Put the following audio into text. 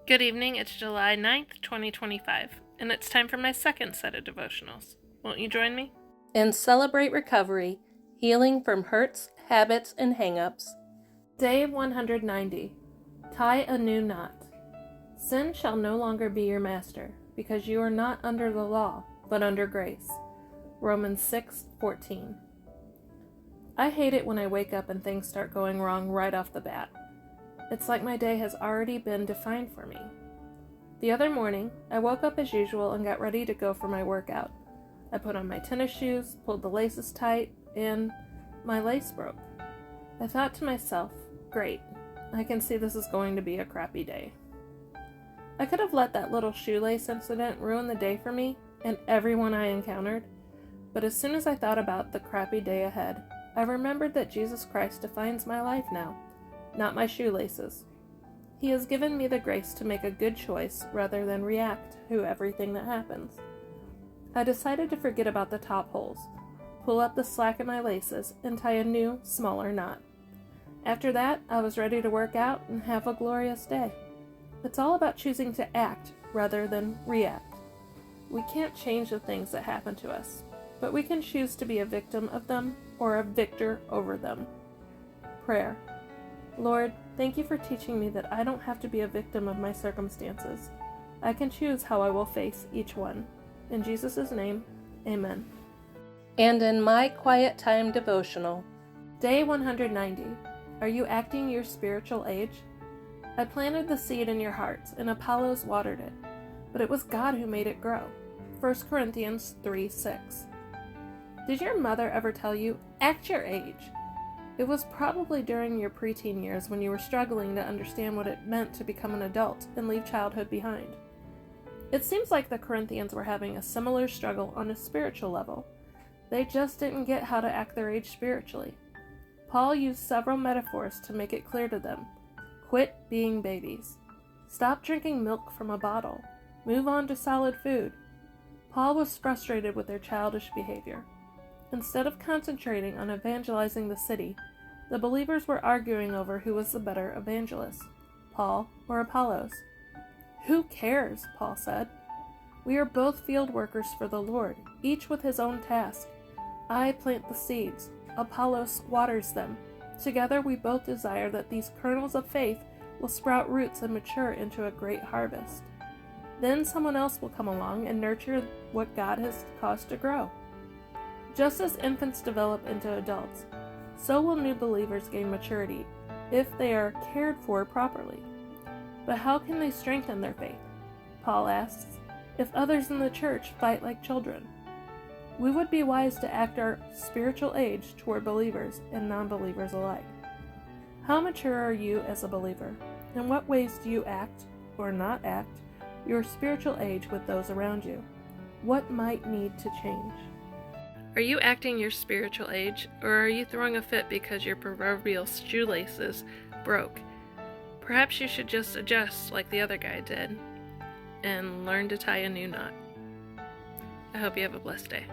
Good evening, it's July 9th, 2025, and it's time for my second set of devotionals. Won't you join me? And celebrate recovery, healing from hurts, habits, and hang-ups. Day 190. Tie a new knot. Sin shall no longer be your master, because you are not under the law, but under grace. Romans 6:14. I hate it when I wake up and things start going wrong right off the bat. It's like my day has already been defined for me. The other morning, I woke up as usual and got ready to go for my workout. I put on my tennis shoes, pulled the laces tight, and my lace broke. I thought to myself, great, I can see this is going to be a crappy day. I could have let that little shoelace incident ruin the day for me and everyone I encountered, but as soon as I thought about the crappy day ahead, I remembered that Jesus Christ defines my life now, not my shoelaces. He has given me the grace to make a good choice rather than react to everything that happens. I decided to forget about the top holes, pull up the slack in my laces, and tie a new, smaller knot. After that, I was ready to work out and have a glorious day. It's all about choosing to act rather than react. We can't change the things that happen to us, but we can choose to be a victim of them or a victor over them. Prayer. Lord, thank you for teaching me that I don't have to be a victim of my circumstances. I can choose how I will face each one. In Jesus' name, amen. And in my quiet time devotional. Day 190. Are you acting your spiritual age? I planted the seed in your hearts, and Apollos watered it, but it was God who made it grow. 1 Corinthians 3:6. Did your mother ever tell you, act your age? It was probably during your preteen years when you were struggling to understand what it meant to become an adult and leave childhood behind. It seems like the Corinthians were having a similar struggle on a spiritual level. They just didn't get how to act their age spiritually. Paul used several metaphors to make it clear to them. Quit being babies. Stop drinking milk from a bottle. Move on to solid food. Paul was frustrated with their childish behavior. Instead of concentrating on evangelizing the city, the believers were arguing over who was the better evangelist, Paul or Apollos. Who cares, Paul said. We are both field workers for the Lord, each with his own task. I plant the seeds, Apollos waters them. Together we both desire that these kernels of faith will sprout roots and mature into a great harvest. Then someone else will come along and nurture what God has caused to grow. Just as infants develop into adults, so will new believers gain maturity if they are cared for properly. But how can they strengthen their faith? Paul asks, if others in the church fight like children. We would be wise to act our spiritual age toward believers and non-believers alike. How mature are you as a believer? In what ways do you act, or not act, your spiritual age with those around you? What might need to change? Are you acting your spiritual age, or are you throwing a fit because your proverbial shoelaces broke? Perhaps you should just adjust like the other guy did and learn to tie a new knot. I hope you have a blessed day.